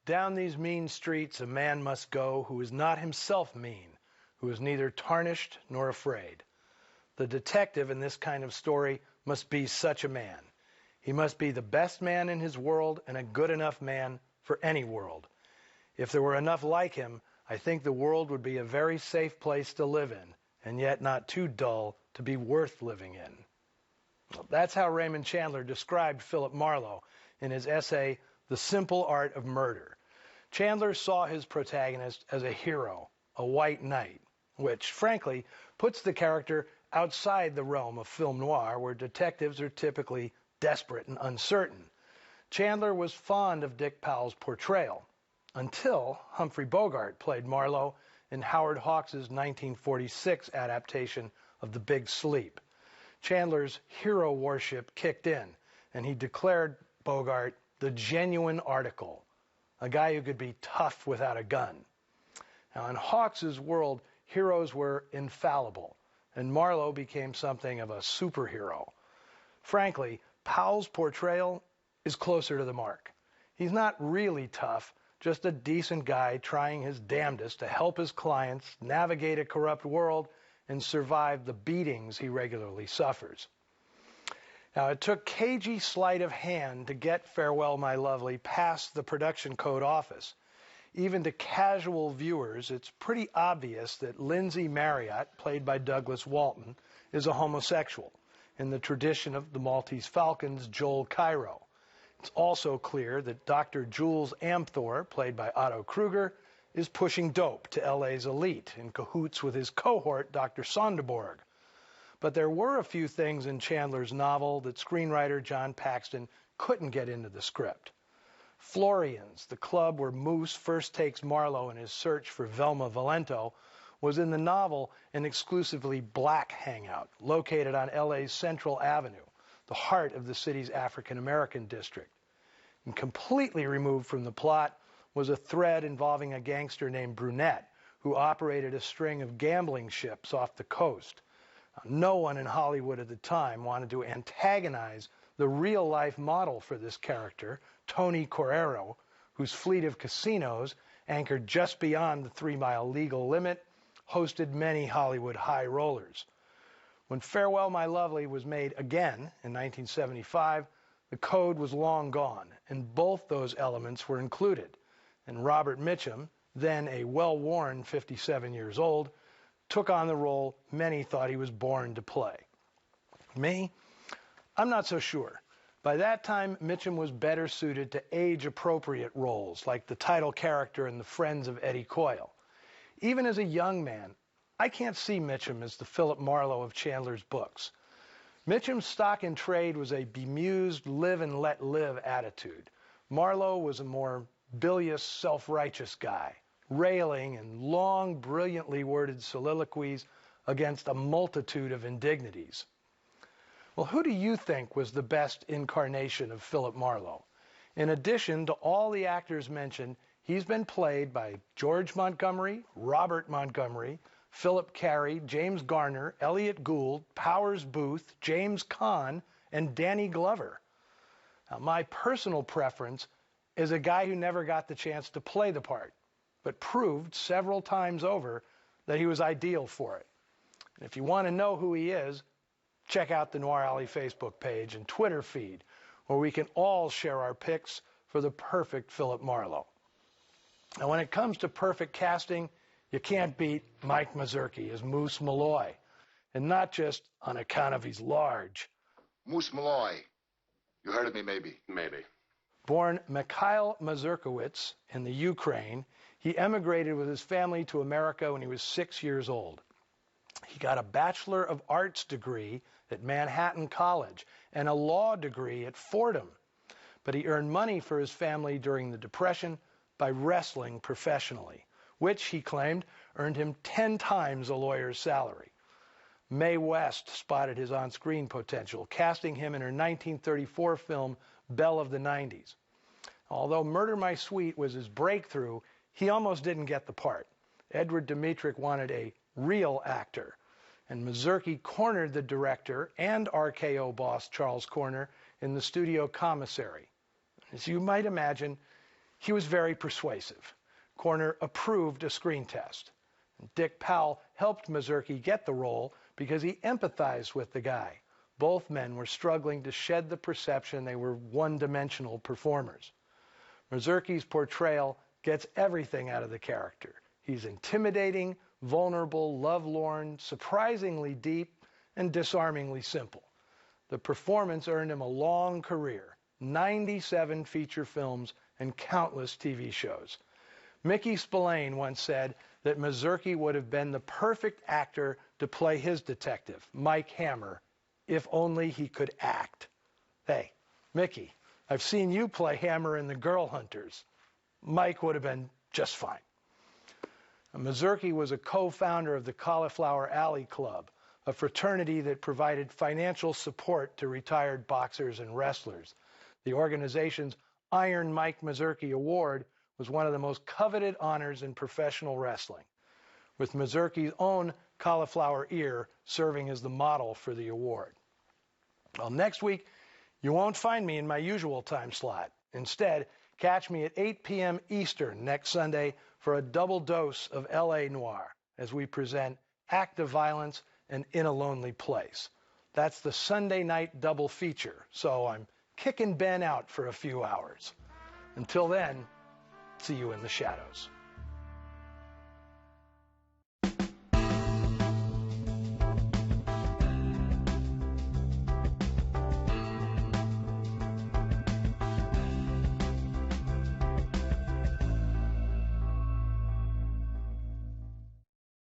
Down these mean streets a man must go who is not himself mean, who is neither tarnished nor afraid. The detective in this kind of story must be such a man. He must be the best man in his world and a good enough man for any world. If there were enough like him, I think the world would be a very safe place to live in, and yet not too dull to be worth living in. Well, that's how Raymond Chandler described Philip Marlowe in his essay, The Simple Art of Murder. Chandler saw his protagonist as a hero, a white knight, which, frankly, puts the character outside the realm of film noir, where detectives are typically desperate and uncertain. Chandler was fond of Dick Powell's portrayal, until Humphrey Bogart played Marlowe in Howard Hawks' 1946 adaptation of The Big Sleep. Chandler's hero worship kicked in, and he declared Bogart the genuine article, a guy who could be tough without a gun. Now, in Hawks' world, heroes were infallible, and Marlowe became something of a superhero. Frankly, Powell's portrayal is closer to the mark. He's not really tough, just a decent guy trying his damnedest to help his clients navigate a corrupt world and survive the beatings he regularly suffers. Now, it took cagey sleight of hand to get Farewell, My Lovely past the production code office. Even to casual viewers, it's pretty obvious that Lindsay Marriott, played by Douglas Walton, is a homosexual, in the tradition of the Maltese Falcon's Joel Cairo. It's also clear that Dr. Jules Amthor, played by Otto Kruger, is pushing dope to LA's elite in cahoots with his cohort, Dr. Sonderborg. But there were a few things in Chandler's novel that screenwriter John Paxton couldn't get into the script. Florian's, the club where Moose first takes Marlowe in his search for Velma Valento, was in the novel an exclusively black hangout located on LA's Central Avenue, the heart of the city's African-American district. And completely removed from the plot was a thread involving a gangster named Brunette, who operated a string of gambling ships off the coast. No one in Hollywood at the time wanted to antagonize the real-life model for this character, Tony Correro, whose fleet of casinos, anchored just beyond the 3-mile legal limit, hosted many Hollywood high rollers. When Farewell, My Lovely was made again in 1975, the code was long gone, and both those elements were included. And Robert Mitchum, then a well-worn 57 years old, took on the role many thought he was born to play. Me? I'm not so sure. By that time, Mitchum was better suited to age-appropriate roles, like the title character in The Friends of Eddie Coyle. Even as a young man, I can't see Mitchum as the Philip Marlowe of Chandler's books. Mitchum's stock in trade was a bemused live and let live attitude. Marlowe was a more bilious, self-righteous guy, railing in long, brilliantly worded soliloquies against a multitude of indignities. Well, who do you think was the best incarnation of Philip Marlowe? In addition to all the actors mentioned, he's been played by George Montgomery, Robert Montgomery, Philip Carey, James Garner, Elliot Gould, Powers Booth, James Caan, and Danny Glover. Now, my personal preference is a guy who never got the chance to play the part, but proved several times over that he was ideal for it. And if you want to know who he is, check out the Noir Alley Facebook page and Twitter feed, where we can all share our picks for the perfect Philip Marlowe. Now, when it comes to perfect casting, you can't beat Mike Mazurki as Moose Malloy, and not just on account of he's large. Moose Malloy. You heard of me, maybe? Maybe. Born Mikhail Mazurkiewicz in the Ukraine, he emigrated with his family to America when he was 6 years old. He got a Bachelor of Arts degree at Manhattan College and a law degree at Fordham. But he earned money for his family during the Depression by wrestling professionally, which, he claimed, earned him 10 times a lawyer's salary. Mae West spotted his on-screen potential, casting him in her 1934 film Belle of the 90s. Although Murder, My Sweet was his breakthrough, he almost didn't get the part. Edward Dmytryk wanted a real actor, and Mazurki cornered the director and RKO boss Charles Corner in the studio commissary. As you might imagine, He was very persuasive. Corner approved a screen test. Dick Powell helped Mazurki get the role because he empathized with the guy. Both men were struggling to shed the perception they were one-dimensional performers. Mazurki's portrayal gets everything out of the character. He's intimidating, vulnerable, lovelorn, surprisingly deep, and disarmingly simple. The performance earned him a long career, 97 feature films and countless TV shows. Mickey Spillane once said that Mazurki would have been the perfect actor to play his detective, Mike Hammer, if only he could act. Hey, Mickey, I've seen you play Hammer in The Girl Hunters. Mike would have been just fine. Mazurki was a co-founder of the Cauliflower Alley Club, a fraternity that provided financial support to retired boxers and wrestlers. The organization's Iron Mike Mazurki Award was one of the most coveted honors in professional wrestling, with Mazurki's own cauliflower ear serving as the model for the award. Well, next week, you won't find me in my usual time slot. Instead, catch me at 8 p.m. Eastern next Sunday for a double dose of L.A. Noir as we present Act of Violence and In a Lonely Place. That's the Sunday night double feature, so I'm kicking Ben out for a few hours. Until then, see you in the shadows.